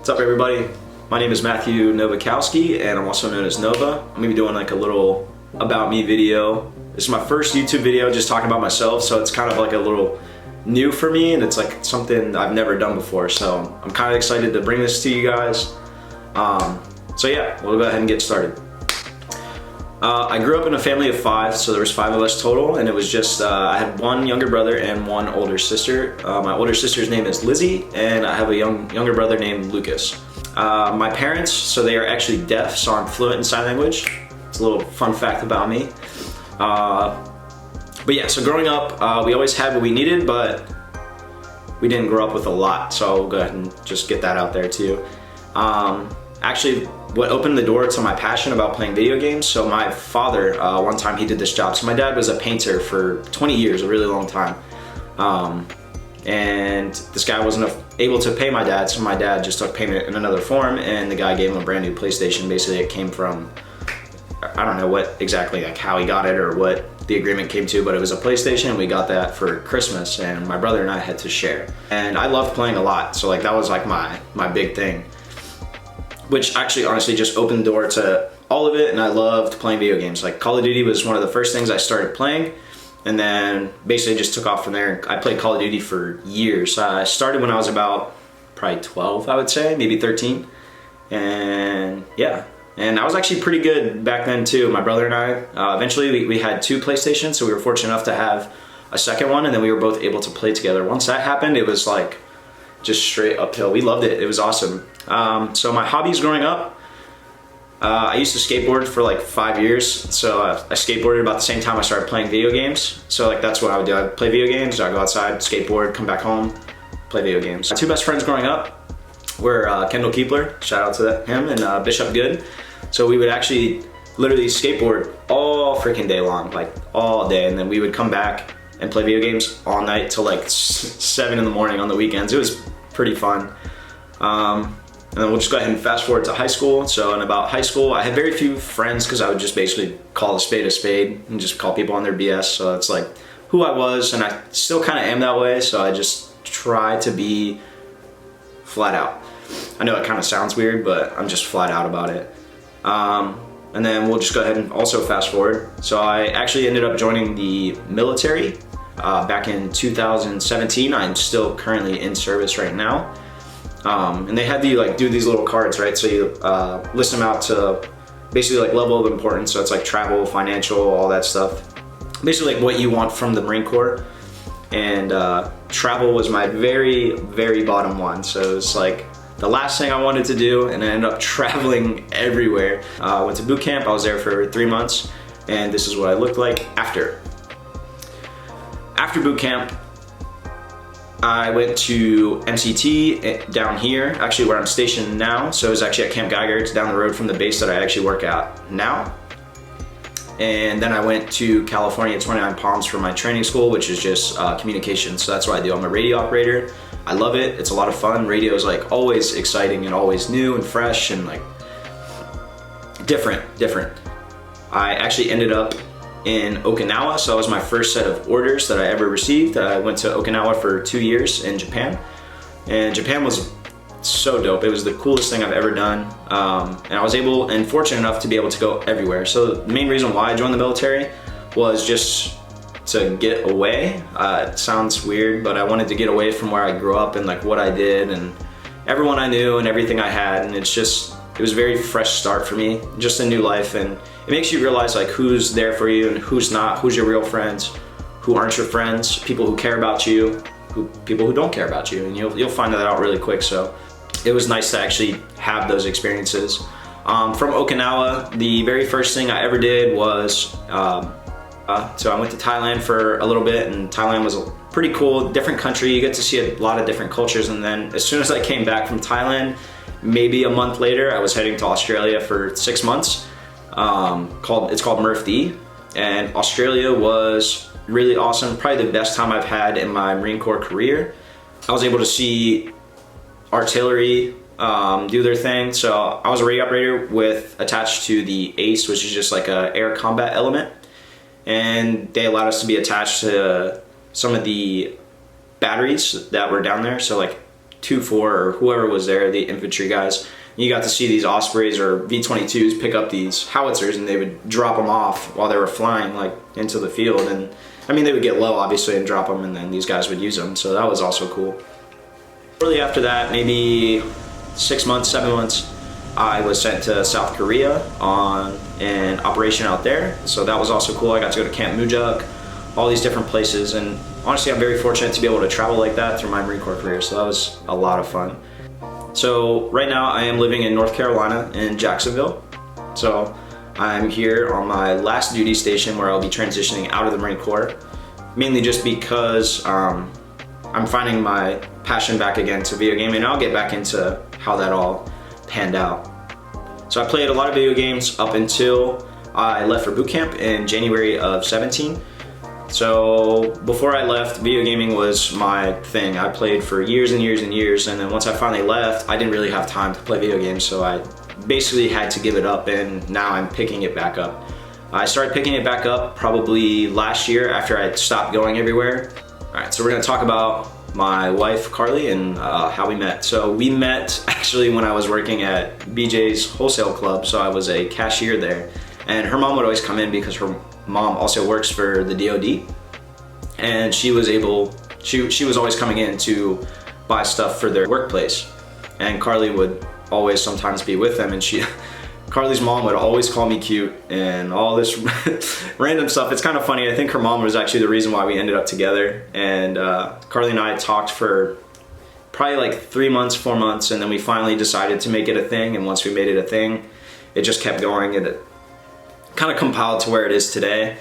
What's up, everybody? My name is Matthew Nowakowski, and I'm also known as Nova. I'm gonna be doing like a little about me video. This is my first YouTube video just talking about myself, so it's kind of like a little new for me, and it's like something I've never done before, so I'm kind of excited to bring this to you guys. So yeah, we'll go ahead and get started. I grew up in a family of 5, so there was 5 of us total, and it was just, I had one younger brother and one older sister. My older sister's name is Lizzie, and I have a younger brother named Lucas. My parents, so they are actually deaf, so I'm fluent in sign language. It's a little fun fact about me. But yeah, so growing up, we always had what we needed, but we didn't grow up with a lot, so I'll go ahead and just get that out there too. Actually, what opened the door to my passion about playing video games, so my father, one time he did this job. So my dad was a painter for 20 years, a really long time. And this guy wasn't able to pay my dad, so my dad just took payment in another form, and the guy gave him a brand new PlayStation. Basically, it came from, I don't know what exactly, like how he got it or what the agreement came to, but it was a PlayStation, and we got that for Christmas, and my brother and I had to share. And I loved playing a lot, so like that was like my big thing, which actually honestly just opened the door to all of it, and I loved playing video games. Like Call of Duty was one of the first things I started playing, and then basically just took off from there. I played Call of Duty for years. I started when I was about probably 12, I would say, maybe 13. And yeah, and I was actually pretty good back then too. My brother and I, eventually we had 2 PlayStations, so we were fortunate enough to have a second one, and then we were both able to play together. Once that happened, it was like just straight uphill. We loved it. It was awesome. So my hobbies growing up, I used to skateboard for like 5 years. So I skateboarded about the same time I started playing video games. So like that's what I would do. I'd play video games, I'd go outside, skateboard, come back home, play video games. My 2 best friends growing up were Kendall Keepler, shout out to him, and Bishop Good. So we would actually literally skateboard all freaking day long, like all day. And then we would come back and play video games all night till like 7 in the morning on the weekends. It was pretty fun. And then we'll just go ahead and fast forward to high school. So in about high school, I had very few friends because I would just basically call a spade and just call people on their BS. So it's like who I was, and I still kind of am that way. So I just try to be flat out. I know it kind of sounds weird, but I'm just flat out about it. And then we'll just go ahead and also fast forward. So I actually ended up joining the military back in 2017. I'm still currently in service right now. And they had you like do these little cards, right? So you list them out to basically like level of importance. So it's like travel, financial, all that stuff. Basically like what you want from the Marine Corps. And travel was my very, very bottom one. So it's like the last thing I wanted to do, and I ended up traveling everywhere. I went to boot camp. I was there for 3 months, and this is what I looked like after. After boot camp, I went to MCT down here, actually where I'm stationed now. So it was actually at Camp Geiger. It's down the road from the base that I actually work at now. And then I went to California, 29 Palms, for my training school, which is just communications. So that's what I do. I'm a radio operator. I love it. It's a lot of fun. Radio is like always exciting and always new and fresh and like different. I actually ended up in Okinawa, so that was my first set of orders that I ever received. I went to Okinawa for 2 years in Japan, and Japan was so dope. It was the coolest thing I've ever done, and I was able and fortunate enough to be able to go everywhere. So the main reason why I joined the military was just to get away. It sounds weird, but I wanted to get away from where I grew up and like what I did and everyone I knew and everything I had, and it was a very fresh start for me, just a new life, and it makes you realize like who's there for you and who's not, who's your real friends, who aren't your friends, people who care about you, people who don't care about you, and you'll find that out really quick. So it was nice to actually have those experiences. From Okinawa, the very first thing I ever did was, so I went to Thailand for a little bit, and Thailand was a pretty cool, different country. You get to see a lot of different cultures, and then as soon as I came back from Thailand, maybe a month later, I was heading to Australia for 6 months. It's called MRF-D, and Australia was really awesome. Probably the best time I've had in my Marine Corps career. I was able to see artillery do their thing. So I was a radio operator attached to the ACE, which is just like a air combat element, and they allowed us to be attached to some of the batteries that were down there. So like 2-4 or whoever was there, the infantry guys. You got to see these Ospreys or V-22s pick up these howitzers, and they would drop them off while they were flying like into the field. And I mean, they would get low obviously and drop them, and then these guys would use them. So that was also cool. Shortly after that, maybe 6 months, 7 months, I was sent to South Korea on an operation out there. So that was also cool. I got to go to Camp Mujuk, all these different places, and honestly, I'm very fortunate to be able to travel like that through my Marine Corps career. So that was a lot of fun. So right now I am living in North Carolina in Jacksonville. So I'm here on my last duty station where I'll be transitioning out of the Marine Corps, mainly just because I'm finding my passion back again to video gaming, and I'll get back into how that all panned out. So I played a lot of video games up until I left for boot camp in January of 17. So before I left, video gaming was my thing. I played for years and years and years, and then once I finally left, I didn't really have time to play video games, so I basically had to give it up, and now I'm picking it back up. I started picking it back up probably last year after I stopped going everywhere. All right, so we're gonna talk about my wife, Carly, and how we met. So we met actually when I was working at BJ's Wholesale Club, so I was a cashier there, and her mom would always come in because her mom also works for the DoD, and she was always coming in to buy stuff for their workplace, and Carly would always sometimes be with them, and Carly's mom would always call me cute and all this random stuff. It's kind of funny. I think her mom was actually the reason why we ended up together, and Carly and I talked for probably like 3 months, 4 months, and then we finally decided to make it a thing, and once we made it a thing, it just kept going, and it kind of compiled to where it is today.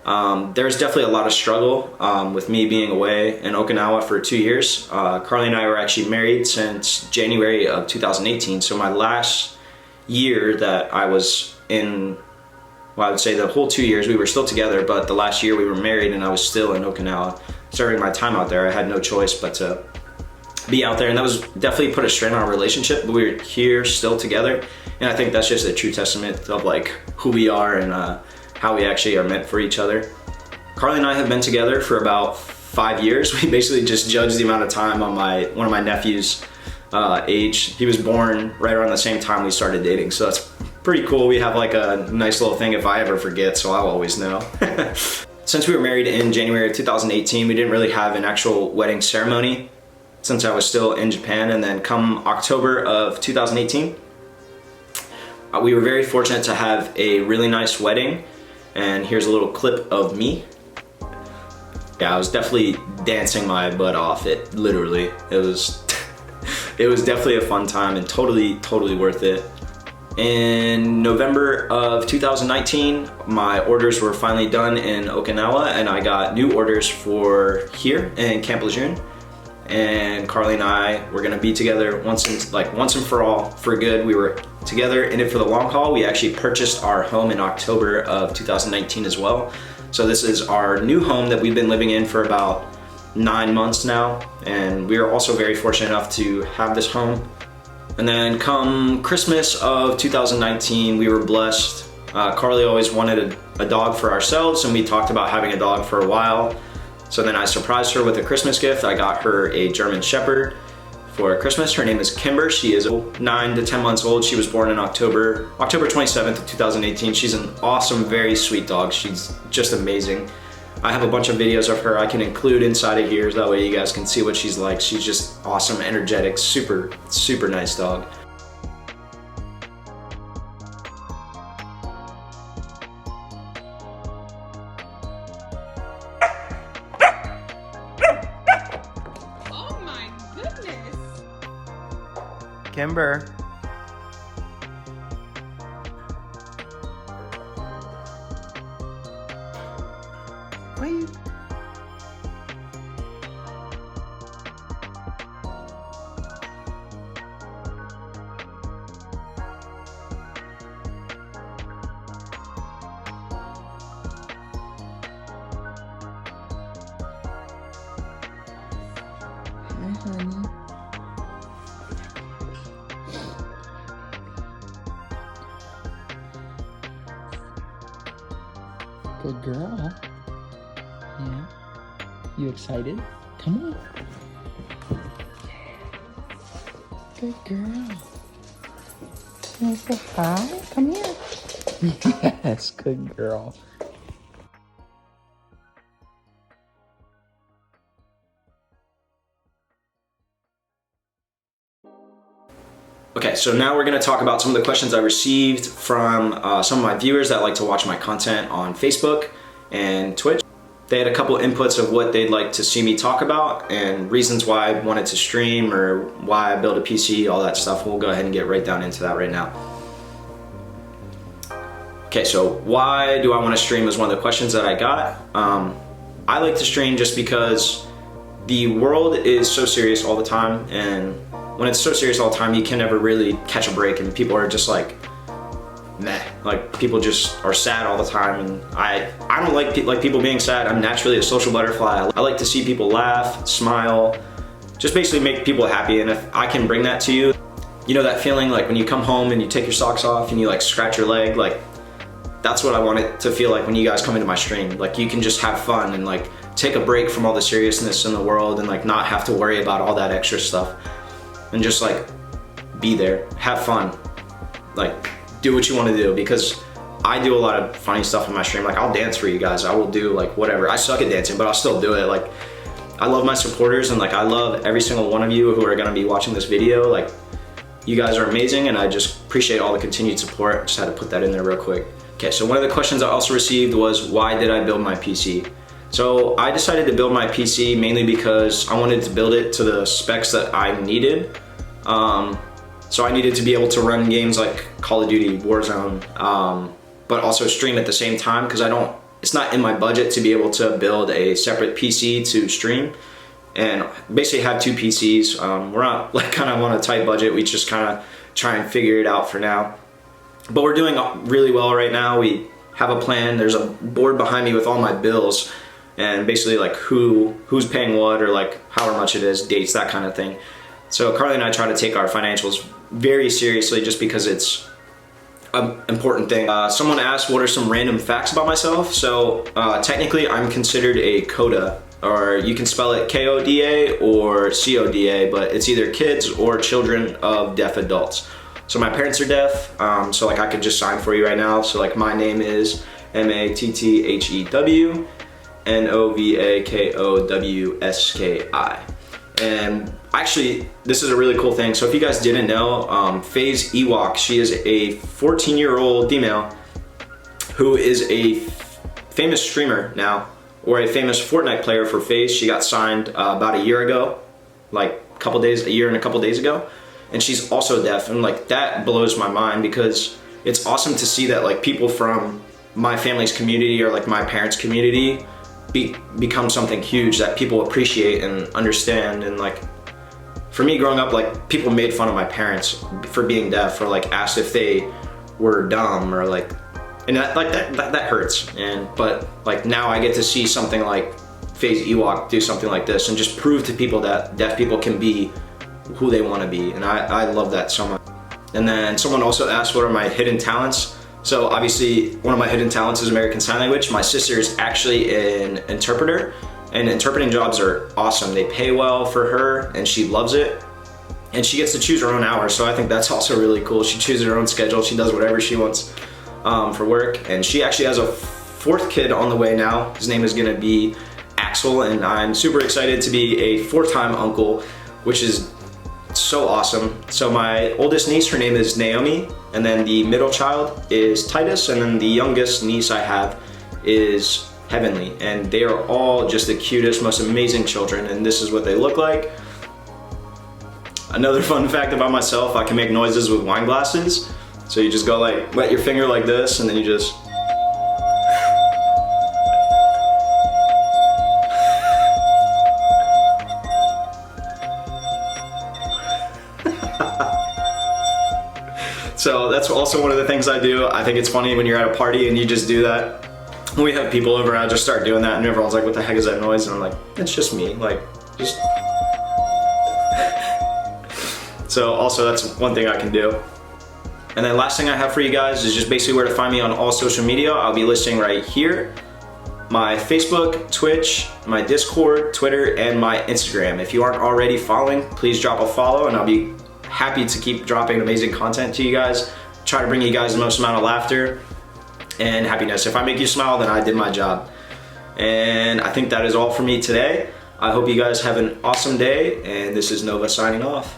There's definitely a lot of struggle with me being away in Okinawa for 2 years. Carly and I were actually married since January of 2018, so my last year that I was in, well, I would say the whole 2 years we were still together, but the last year we were married and I was still in Okinawa serving my time out there. I had no choice but to be out there, and that was definitely put a strain on our relationship, but we were here still together, and I think that's just a true testament of like who we are and how we actually are meant for each other. Carly and I have been together for about 5 years. We basically just judged the amount of time on one of my nephew's age. He was born right around the same time we started dating, so that's pretty cool. We have like a nice little thing if I ever forget, so I'll always know. Since we were married in January of 2018, we didn't really have an actual wedding ceremony since I was still in Japan, and then come October of 2018, we were very fortunate to have a really nice wedding, and here's a little clip of me. Yeah, I was definitely dancing my butt off. It was it was definitely a fun time and totally worth it. In November of 2019, my orders were finally done in Okinawa, and I got new orders for here in Camp Lejeune. And Carly and I were gonna be together once and for all, for good. We were together in it for the long haul. We actually purchased our home in October of 2019 as well. So this is our new home that we've been living in for about 9 months now. And we are also very fortunate enough to have this home. And then come Christmas of 2019, we were blessed. Carly always wanted a dog for ourselves, and we talked about having a dog for a while. So then I surprised her with a Christmas gift. I got her a German Shepherd for Christmas. Her name is Kimber. She is 9 to 10 months old. She was born in October 27th of 2018. She's an awesome, very sweet dog. She's just amazing. I have a bunch of videos of her I can include inside of here, so that way you guys can see what she's like. She's just awesome, energetic, super nice dog. Kimber. Wait. Hi, honey. Good girl. Yeah. You excited? Come on. Yeah. Good girl. Can I say hi? Come here. Yes, good girl. Okay, so now we're gonna talk about some of the questions I received from some of my viewers that like to watch my content on Facebook and Twitch. They had a couple inputs of what they'd like to see me talk about and reasons why I wanted to stream or why I built a PC, all that stuff. We'll go ahead and get right down into that right now. Okay, so why do I want to stream is one of the questions that I got. I like to stream just because the world is so serious all the time, and when it's so serious all the time, you can never really catch a break, and people are just like, meh. Like, people just are sad all the time, and I don't like people being sad. I'm naturally a social butterfly. I like to see people laugh, smile, just basically make people happy, and if I can bring that to you, you know that feeling like when you come home and you take your socks off and you like scratch your leg, like that's what I want it to feel like when you guys come into my stream. Like, you can just have fun and like take a break from all the seriousness in the world and like not have to worry about all that extra stuff and just like be there, have fun, like do what you want to do, because I do a lot of funny stuff in my stream. Like, I'll dance for you guys. I will do like whatever. I suck at dancing, but I'll still do it. Like, I love my supporters, and like I love every single one of you who are gonna be watching this video. Like, you guys are amazing, and I just appreciate all the continued support. Just had to put that in there real quick. Okay, so one of the questions I also received was, why did I build my PC? So I decided to build my PC mainly because I wanted to build it to the specs that I needed. So I needed to be able to run games like Call of Duty, Warzone, but also stream at the same time, because it's not in my budget to be able to build a separate PC to stream and basically have two PCs. We're not like kind of on a tight budget. We just kind of try and figure it out for now. But we're doing really well right now. We have a plan. There's a board behind me with all my bills and basically like who's paying what, or like however much it is, dates, that kind of thing. So Carly and I try to take our financials very seriously just because it's an important thing. Someone asked what are some random facts about myself. So technically I'm considered a CODA, or you can spell it K-O-D-A or C-O-D-A, but it's either kids or children of deaf adults. So my parents are deaf, so like I could just sign for you right now. So like my name is M-A-T-T-H-E-W N-O-V-A-K-O-W-S-K-I. And actually, this is a really cool thing. So if you guys didn't know, FaZe Ewok, she is a 14-year-old female who is a famous streamer now, or a famous Fortnite player for FaZe. She got signed about a year ago, like a year and a couple days ago. And she's also deaf, and like that blows my mind, because it's awesome to see that like people from my family's community or like my parents' community become something huge that people appreciate and understand. And like for me growing up, like people made fun of my parents for being deaf, or like asked if they were dumb, or like, and that hurts. But like now I get to see something like FaZe Ewok do something like this and just prove to people that deaf people can be who they want to be, and I love that so much. And then someone also asked what are my hidden talents. So obviously one of my hidden talents is American Sign Language. My sister is actually an interpreter, and interpreting jobs are awesome. They pay well for her and she loves it, and she gets to choose her own hours, so I think that's also really cool. She chooses her own schedule, she does whatever she wants for work, and she actually has a fourth kid on the way now. His name is gonna be Axel, and I'm super excited to be a fourth-time uncle, which is so awesome. So my oldest niece, her name is Naomi, and then the middle child is Titus, and then the youngest niece I have is Heavenly, and they are all just the cutest, most amazing children, and this is what they look like. Another fun fact about myself, I can make noises with wine glasses. So you just go like, wet your finger like this, and then you just So that's also one of the things I do. I think it's funny when you're at a party and you just do that. When we have people over, I just start doing that, and everyone's like, what the heck is that noise? And I'm like, it's just me, like, just. So also that's one thing I can do. And then last thing I have for you guys is just basically where to find me on all social media. I'll be listing right here my Facebook, Twitch, my Discord, Twitter, and my Instagram. If you aren't already following, please drop a follow, and I'll be happy to keep dropping amazing content to you guys. Try to bring you guys the most amount of laughter and happiness. If I make you smile, then I did my job. And I think that is all for me today. I hope you guys have an awesome day, and this is Nova signing off.